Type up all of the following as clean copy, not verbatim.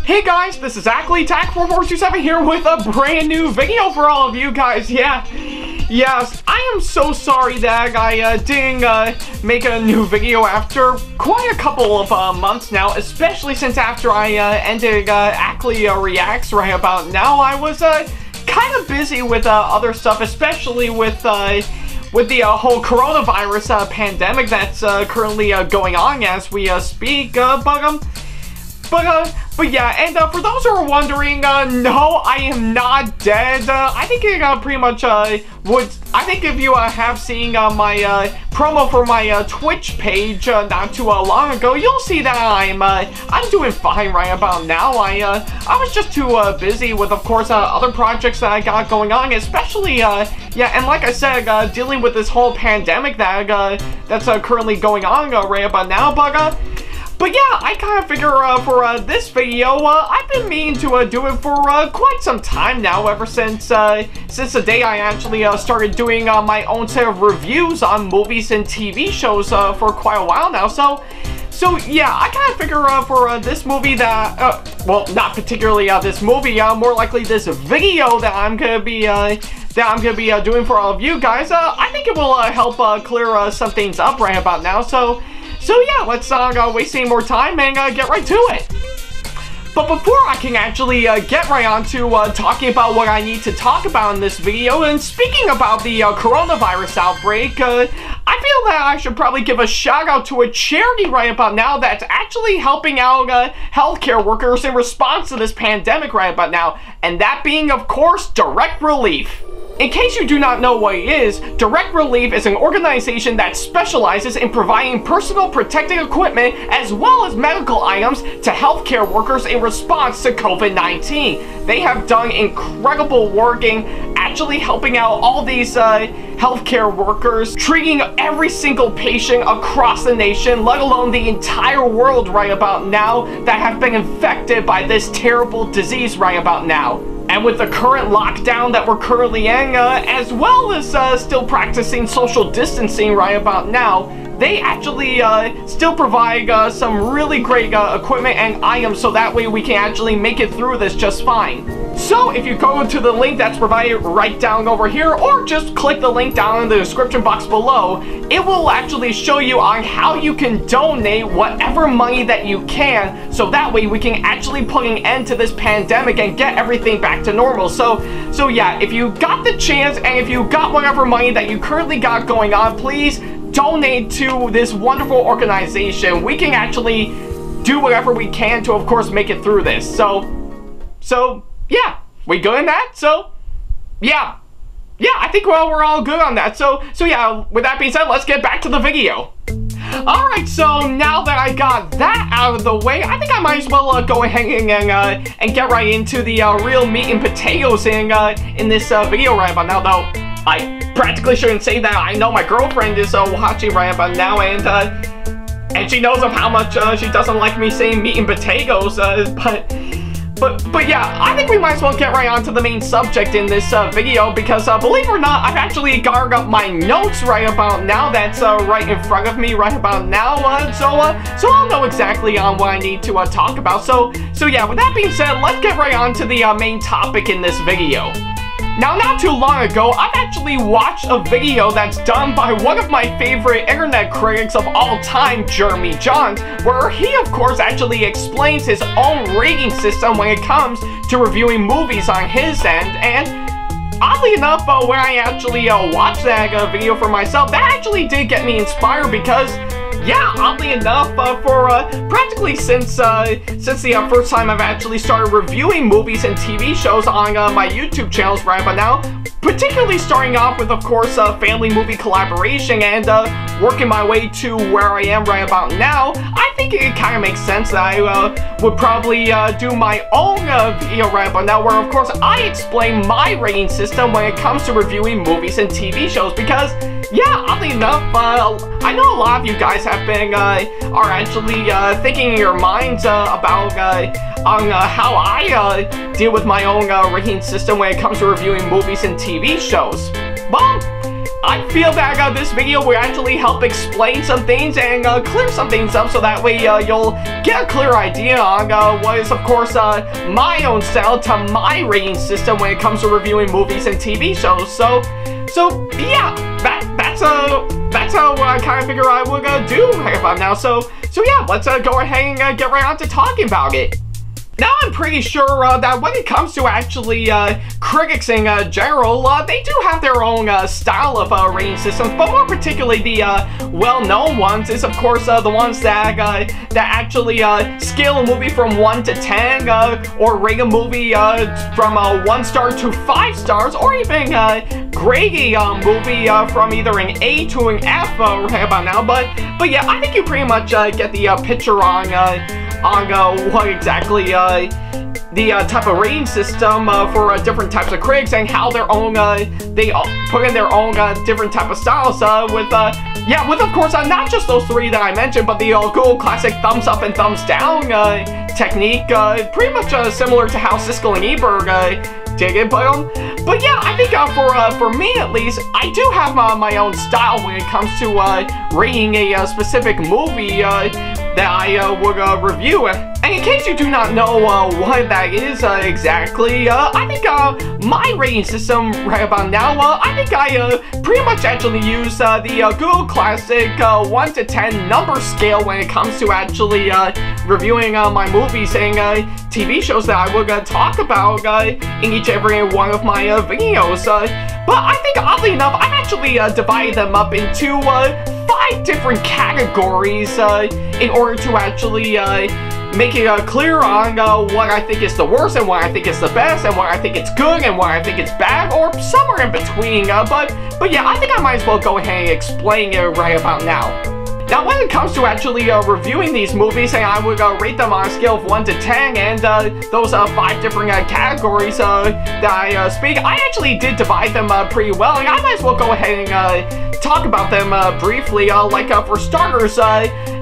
Hey guys, this is Ackleyattack4427 here with a brand new video for all of you guys. Yes, I am so sorry that I didn't make a new video after quite a couple of months now, especially since after I ended Ackley Reacts right about now. I was kind of busy with other stuff, especially with the whole coronavirus pandemic that's currently going on as we speak, But yeah, and for those who are wondering, no, I am not dead. I think it pretty much I think if you have seen my promo for my Twitch page not too long ago, you'll see that I'm doing fine right about now. I was just too busy with, of course, other projects that I got going on, especially yeah, and like I said, dealing with this whole pandemic that that's currently going on right about now, But yeah, I kind of figure for this video, I've been meaning to do it for quite some time now, ever since the day I actually started doing my own set of reviews on movies and TV shows for quite a while now. So yeah, I kind of figure for this movie that, well, not particularly this movie, more likely this video that I'm gonna be doing for all of you guys. I think it will help clear some things up right about now. So yeah, let's not waste any more time and get right to it. But before I can actually get right on to talking about what I need to talk about in this video, and speaking about the coronavirus outbreak, I feel that I should probably give a shout out to a charity right about now that's actually helping out healthcare workers in response to this pandemic right about now, and that being, of course, Direct Relief. In case you do not know what it is, Direct Relief is an organization that specializes in providing personal protective equipment as well as medical items to healthcare workers in response to COVID-19. They have done incredible work in actually helping out all these healthcare workers, treating every single patient across the nation, let alone the entire world right about now, that have been infected by this terrible disease right about now. And with the current lockdown that we're currently in, as well as still practicing social distancing right about now, they actually still provide some really great equipment and items, so that way we can actually make it through this just fine. So if you go to the link that's provided right down over here, or just click the link down in the description box below, it will actually show you on how you can donate whatever money that you can, so that way we can actually put an end to this pandemic and get everything back to normal. So yeah, if you got the chance and if you got whatever money that you currently got going on, please donate to this wonderful organization. We can actually do whatever we can to, of course, make it through this. So yeah, we good in that? So yeah, I think we're all good on that. So yeah, with that being said, let's get back to the video. Alright, so now that I got that out of the way, I think I might as well go ahead and get right into the real meat and potatoes in this video right about now, though. I practically shouldn't say that. I know my girlfriend is watching right about now, and she knows of how much she doesn't like me saying meat and potatoes, but yeah, I think we might as well get right on to the main subject in this video, because believe it or not, I've actually gathered up my notes right about now that's right in front of me right about now, so I'll know exactly on what I need to talk about. So yeah, with that being said, let's get right on to the main topic in this video. Now, not too long ago, I've actually watched a video that's done by one of my favorite internet critics of all time, Jeremy Jahns, where he, of course, actually explains his own rating system when it comes to reviewing movies on his end. And oddly enough, when I actually watched that video for myself, that actually did get me inspired, because yeah, oddly enough, for practically since the first time I've actually started reviewing movies and TV shows on my YouTube channels right about now, particularly starting off with, of course, family movie collaboration and working my way to where I am right about now, I think it kind of makes sense that I would probably do my own video right about now, where, of course, I explain my rating system when it comes to reviewing movies and TV shows, because yeah, oddly enough, I know a lot of you guys have been, are actually thinking in your minds about on how I deal with my own rating system when it comes to reviewing movies and TV shows. Well, I feel that this video will actually help explain some things and clear some things up, so that way you'll get a clear idea on what is, of course, my own style to my rating system when it comes to reviewing movies and TV shows. So yeah, that's what I kind of figure I would do right about now. So yeah, let's go ahead and get right on to talking about it. Now, I'm pretty sure that when it comes to actually critics in general, they do have their own style of rating systems, but more particularly the well-known ones is, of course, the ones that actually scale a movie from 1 to 10, or rate a movie from 1 star to 5 stars, or even grade a movie from either an A to an F right about now. But yeah, I think you pretty much get the picture on what exactly the type of rating system for different types of critics, and how their own they put in their own different type of styles with of course not just those 3 that I mentioned, but the Google classic thumbs up and thumbs down technique, pretty much similar to how Siskel and Ebert did it. But yeah, I think for me at least, I do have my own style when it comes to rating a specific movie that I would review. And in case you do not know what that is exactly, I think my rating system right about now, I think I pretty much actually use the Google Classic 1 to 10 number scale when it comes to actually reviewing my movies and TV shows that I would talk about in each every one of my videos. But I think, oddly enough, I've actually divided them up into 5 different categories in order to actually make it clear on what I think is the worst, and what I think is the best, and what I think it's good, and what I think it's bad, or somewhere in between. But yeah, I think I might as well go ahead and explain it right about now. Now, when it comes to actually reviewing these movies, and I would rate them on a scale of 1 to 10, and those 5 different categories that I speak, I actually did divide them pretty well, and I might as well go ahead and talk about them briefly. Like for starters,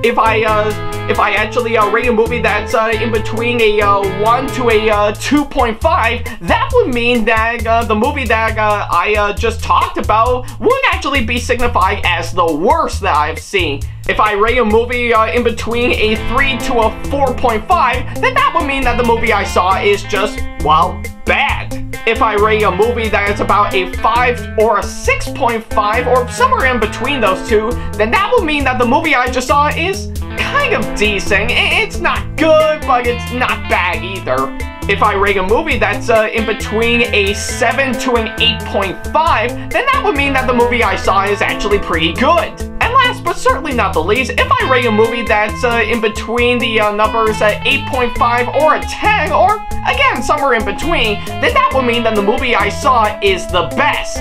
if I actually rate a movie that's in between a 1 to a 2.5, that would mean that the movie that I just talked about would actually be signified as the worst that I've seen. If I rate a movie in between a 3 to a 4.5, then that would mean that the movie I saw is just, well, bad. If I rate a movie that is about a 5 or a 6.5, or somewhere in between those two, then that would mean that the movie I just saw is kind of decent. It's not good, but it's not bad either. If I rate a movie that's in between a 7 to an 8.5, then that would mean that the movie I saw is actually pretty good. And last but certainly not the least, if I rate a movie that's in between the numbers 8.5 or a 10, or again somewhere in between, then that would mean that the movie I saw is the best.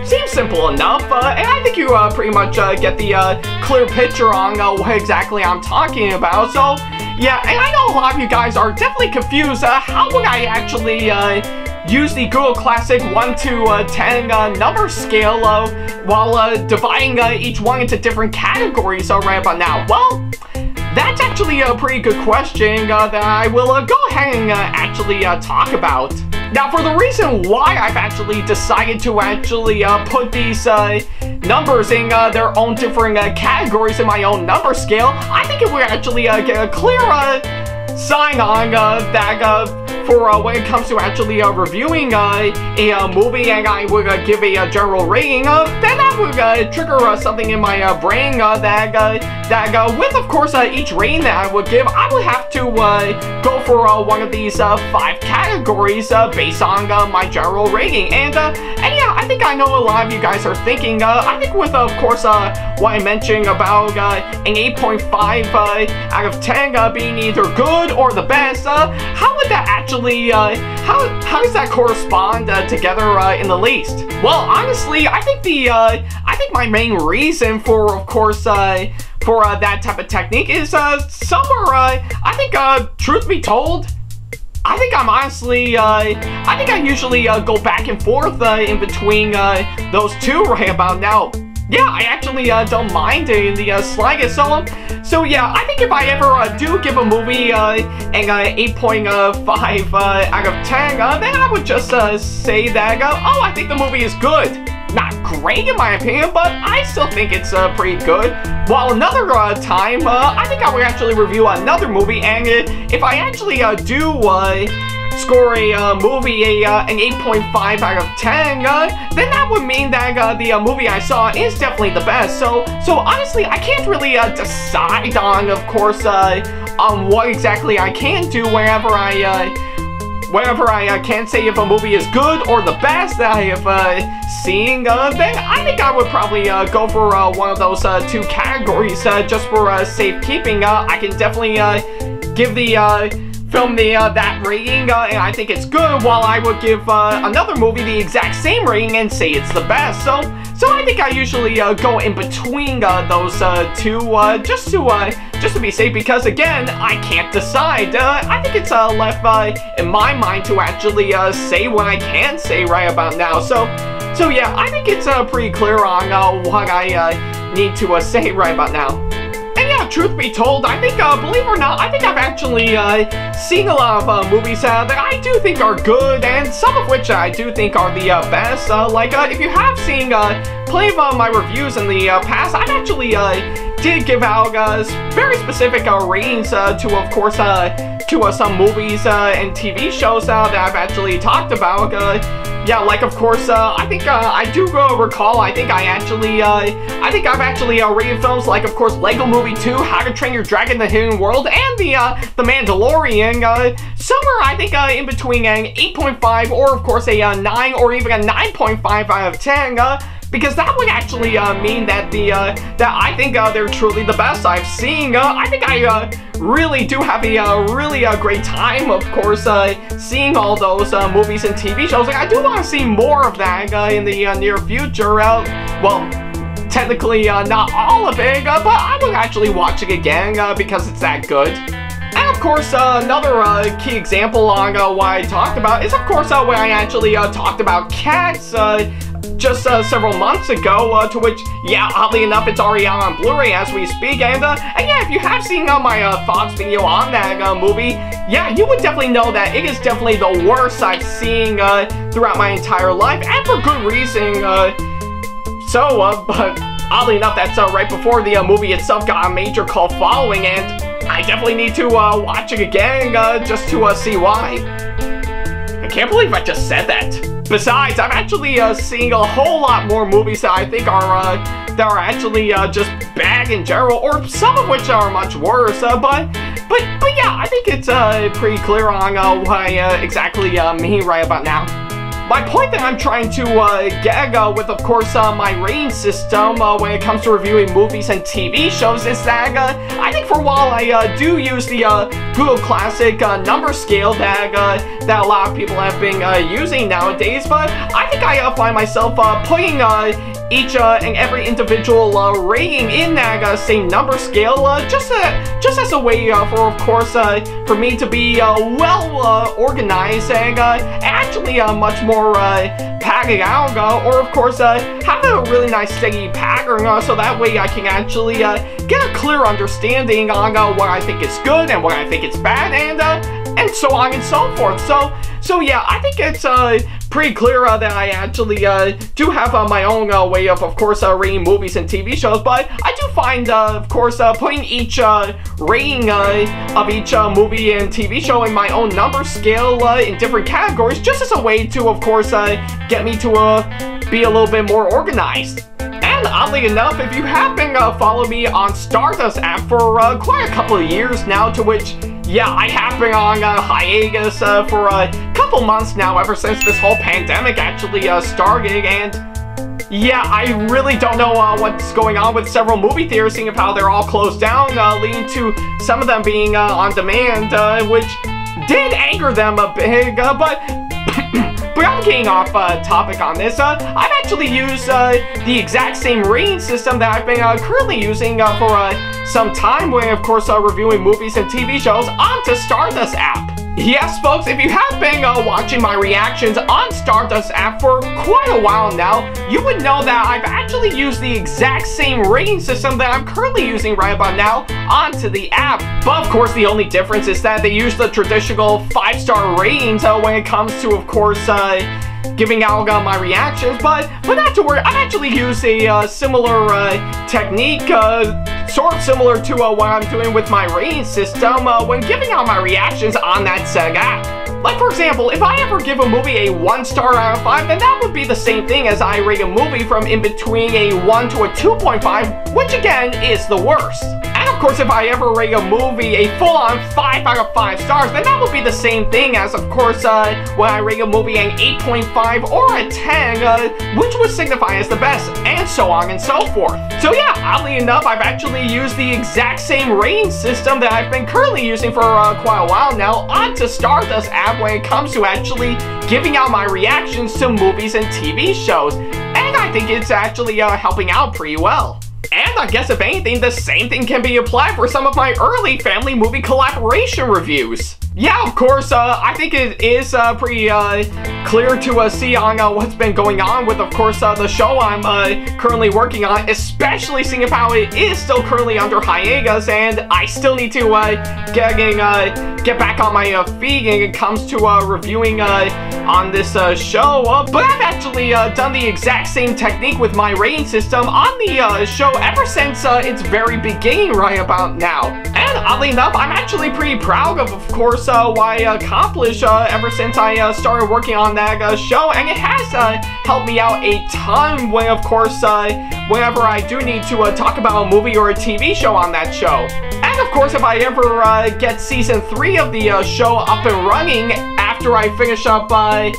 Seems simple enough, and I think you pretty much get the clear picture on what exactly I'm talking about. So yeah, and I know a lot of you guys are definitely confused. How would I actually use the Google Classic 1 to 10 number scale while dividing each one into different categories right about now? Well, that's actually a pretty good question that I will go ahead and actually talk about. Now, for the reason why I've actually decided to actually put these numbers in their own different categories in my own number scale, I think it would actually get a clear sign on that for when it comes to actually reviewing a movie, and I would give a general rating, then that would trigger something in my brain that with, of course, each rating that I would give, I would have to go for one of these 5 categories based on my general rating. And yeah, I think I know a lot of you guys are thinking, I think with, of course, what I mentioned about an 8.5 out of 10 being either good or the best, how would that actually, how does that correspond together in the least? Well, honestly, I think my main reason for, of course, for that type of technique is somewhere, I think, truth be told, I think I'm honestly, I think I usually go back and forth in between those two right about now. Yeah, I actually don't mind in the slightest. So yeah, I think if I ever do give a movie an 8.5 out of 10, then I would just say that, oh, I think the movie is good. not great in my opinion, but I still think it's pretty good. While another time, I think I would actually review another movie, and if I actually do score a movie an 8.5 out of 10, then that would mean that the movie I saw is definitely the best. So honestly, I can't really decide on, of course, on what exactly I can do whenever I can't say if a movie is good or the best that I have seen, then I think I would probably go for one of those two categories just for safekeeping. I can definitely give the film that rating, and I think it's good, while I would give another movie the exact same rating and say it's the best. So I think I usually go in between those two, just to be safe, because again, I can't decide. I think it's left in my mind to actually say what I can say right about now. So yeah, I think it's pretty clear on what I need to say right about now. And yeah, truth be told, I think, believe it or not, I think I've actually seen a lot of movies that I do think are good, and some of which I do think are the best. Like, if you have seen plenty of my reviews in the past, I've actually did give out very specific ratings to, of course, to some movies and TV shows that I've actually talked about. Yeah, like, of course, I think I do recall, I think I've actually rated films like, of course, Lego Movie 2, How to Train Your Dragon: The Hidden World, and the Mandalorian, somewhere, I think, in between an 8.5 or, of course, a 9 or even a 9.5 out of 10, because that would actually mean that that I think they're truly the best I've seen. I think I really do have a really great time, of course, seeing all those movies and TV shows. Like, I do want to see more of that in the near future. Well, technically not all of it, but I will actually watch it again because it's that good. And of course, another key example on what I talked about is, of course, when I actually talked about Cats just several months ago, to which, yeah, oddly enough, it's already out on Blu-ray as we speak, and yeah, if you have seen my thoughts video on that movie, yeah, you would definitely know that it is definitely the worst I've seen throughout my entire life, and for good reason. But oddly enough, that's right before the movie itself got a major cult following, and I definitely need to watch it again just to see why. I can't believe I just said that. Besides, I've actually seen a whole lot more movies that I think are that are actually just bad in general, or some of which are much worse. But yeah, I think it's pretty clear on what I exactly mean right about now. My point that I'm trying to get with, of course, my rating system when it comes to reviewing movies and TV shows is that I think for a while I do use the Google Classic number scale that a lot of people have been using nowadays, but I think I find myself putting each and every individual rating in that same number scale, just as a way for, of course, for me to be well organized and actually much more padded out, or of course have a really nice steady pattern, so that way I can actually get a clear understanding on what I think is good and what I think is bad, and so on and so forth. So yeah, I think it's pretty clear that I actually do have my own way of course, rating movies and TV shows, but I do find, of course, putting each rating of each movie and TV show in my own number scale in different categories, just as a way to, of course, get me to be a little bit more organized. And oddly enough, if you have been following me on Stardust app for quite a couple of years now, to which, yeah, I have been on hiatus for a couple months now, ever since this whole pandemic actually started, and yeah, I really don't know what's going on with several movie theaters, seeing of how they're all closed down, leading to some of them being on demand, which did anger them a bit, but I'm getting off topic on this. I've actually used the exact same rating system that I've been currently using for some time when, of course, reviewing movies and TV shows onto Stardust app. Yes, folks, if you have been watching my reactions on Stardust app for quite a while now, you would know that I've actually used the exact same rating system that I'm currently using right about now onto the app. But of course, the only difference is that they use the traditional 5-star ratings when it comes to, of course, giving out my reactions, but not to worry. I've actually used a similar technique, sort of similar to what I'm doing with my rating system when giving out my reactions on that said app. Like, for example, if I ever give a movie a 1 star out of 5, then that would be the same thing as I rate a movie from in between a 1 to a 2.5, which again is the worst. And of course, if I ever rate a movie a full-on 5 out of 5 stars, then that would be the same thing as, of course, when I rate a movie an 8.5 or a 10, which would signify as the best, and so on and so forth. So yeah, oddly enough, I've actually used the exact same rating system that I've been currently using for quite a while now onto Stardust app when it comes to actually giving out my reactions to movies and TV shows. And I think it's actually helping out pretty well. And I guess if anything, the same thing can be applied for some of my early family movie collaboration reviews. Yeah, of course, I think it is pretty clear to see on what's been going on with, of course, the show I'm currently working on, especially seeing as how it is still currently under hiatus, and I still need to get back on my feet when it comes to reviewing on this show. But I've actually done the exact same technique with my rating system on the show ever since its very beginning right about now. And oddly enough, I'm actually pretty proud of course, what I accomplished ever since I started working on that show, and it has helped me out a ton when, of course, whenever I do need to talk about a movie or a TV show on that show. And of course, if I ever get season 3 of the show up and running after I finish up the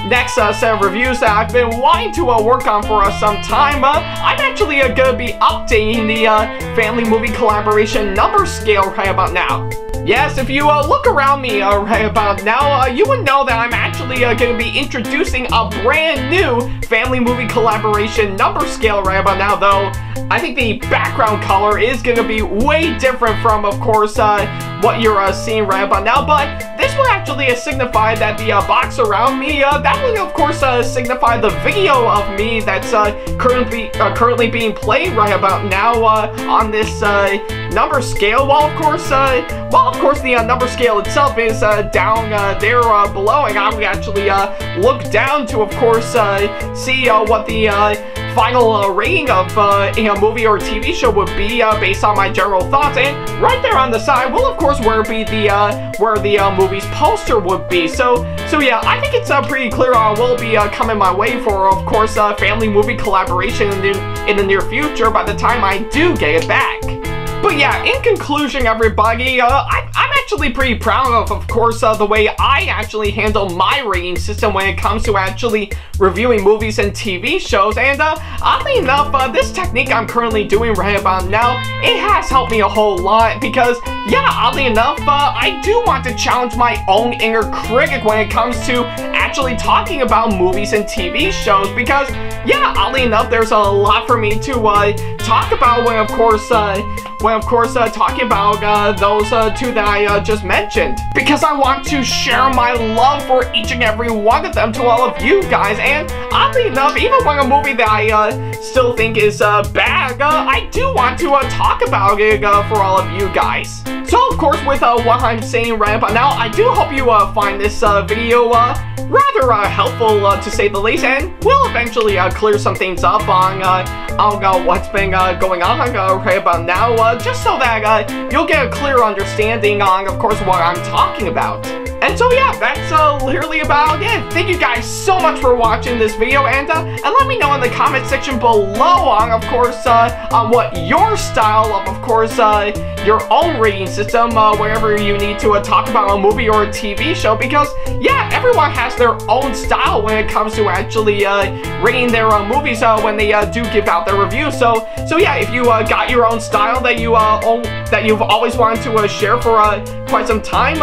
next set of reviews that I've been wanting to work on for some time, I'm actually gonna be updating the family movie collaboration number scale right about now. Yes, if you look around me right about now, you would know that I'm actually going to be introducing a brand new family movie collaboration number scale right about now, though I think the background color is going to be way different from, of course, what you're seeing right about now, but this will actually signify that the box around me, that will, of course, signify the video of me that's currently being played right about now on this number scale, while of course the number scale itself is down there below, and I would actually look down to, of course, see what the final rating of a movie or TV show would be based on my general thoughts. And right there on the side will, of course, where the movie's poster would be. So yeah, I think it's pretty clear will be coming my way for, of course, family movie collaboration in the near future by the time I do get it back. But yeah, in conclusion, everybody, I'm actually pretty proud of course, the way I actually handle my rating system when it comes to actually reviewing movies and TV shows. And oddly enough, this technique I'm currently doing right about now, it has helped me a whole lot because, yeah, oddly enough, I do want to challenge my own inner critic when it comes to actually talking about movies and TV shows because, yeah, oddly enough, there's a lot for me to talk about when, of course, talking about those two that I just mentioned, because I want to share my love for each and every one of them to all of you guys. And oddly enough, even when a movie that I still think is bad, I do want to talk about it for all of you guys. So of course, with what I'm saying right about now, I do hope you find this video rather helpful to say the least, and we'll eventually clear some things up on what's been going on right about now, just so that you'll get a clear understanding on, of course, what I'm talking about. And so yeah, that's literally about it. Thank you guys so much for watching this video, and let me know in the comment section below on, of course, on what your style of course, your own rating system, wherever you need to talk about a movie or a TV show, because yeah, everyone has their own style when it comes to actually rating their movies when they do give out their reviews. So yeah, if you got your own style that you've always wanted to share for quite some time,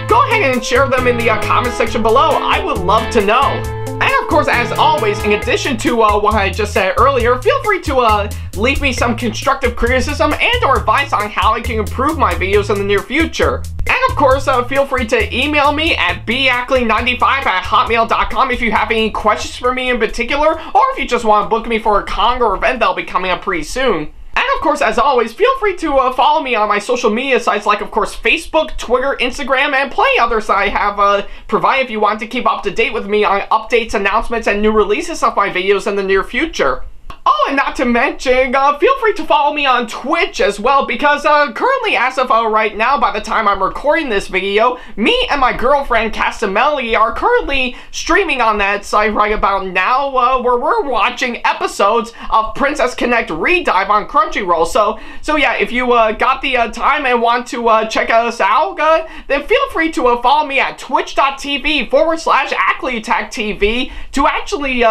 go ahead and share them in the comment section below. I would love to know. And of course, as always, in addition to what I just said earlier, feel free to leave me some constructive criticism and or advice on how I can improve my videos in the near future. And of course, feel free to email me at backley95@hotmail.com if you have any questions for me in particular, or if you just want to book me for a con or event that'll be coming up pretty soon. And of course, as always, feel free to follow me on my social media sites like, of course, Facebook, Twitter, Instagram, and plenty others I have provided if you want to keep up to date with me on updates, announcements, and new releases of my videos in the near future. Oh, and not to mention, feel free to follow me on Twitch as well, because currently, as of right now, by the time I'm recording this video, me and my girlfriend, Castamelli, are currently streaming on that site right about now, where we're watching episodes of Princess Connect Redive on Crunchyroll. So yeah, if you got the time and want to check us out, then feel free to follow me at twitch.tv/Ackleyattack447 to actually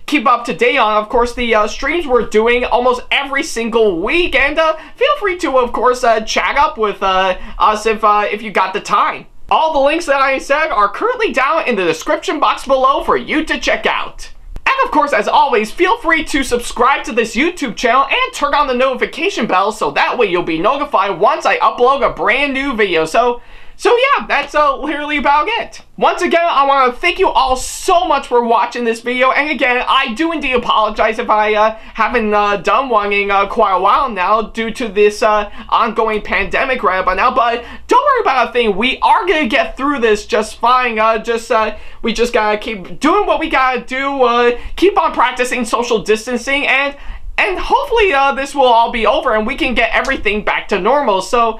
keep up to date on, of course, the streams we're doing almost every single week, and feel free to, of course, chat up with us if you got the time. All the links that I said are currently down in the description box below for you to check out. And of course, as always, feel free to subscribe to this YouTube channel and turn on the notification bell so that way you'll be notified once I upload a brand new video. So yeah, that's literally about it. Once again, I want to thank you all so much for watching this video, and again, I do indeed apologize if I haven't done one in quite a while now due to this ongoing pandemic right about now, but don't worry about a thing. We are going to get through this just fine. We just gotta keep doing what we gotta do, keep on practicing social distancing, and hopefully this will all be over and we can get everything back to normal. So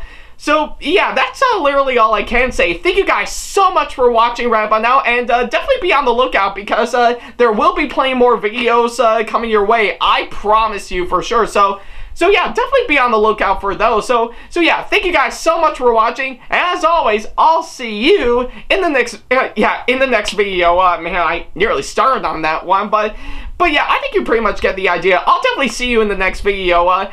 yeah, that's literally all I can say. Thank you guys so much for watching right about now, and definitely be on the lookout because there will be plenty more videos coming your way. I promise you for sure. So yeah, definitely be on the lookout for those. So yeah, thank you guys so much for watching. And as always, I'll see you in the next video. Man, I nearly started on that one, but yeah, I think you pretty much get the idea. I'll definitely see you in the next video. And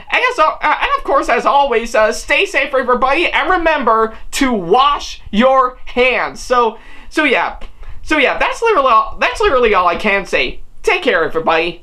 of course, as always, stay safe, everybody, and remember to wash your hands. So yeah, that's literally all I can say. Take care, everybody.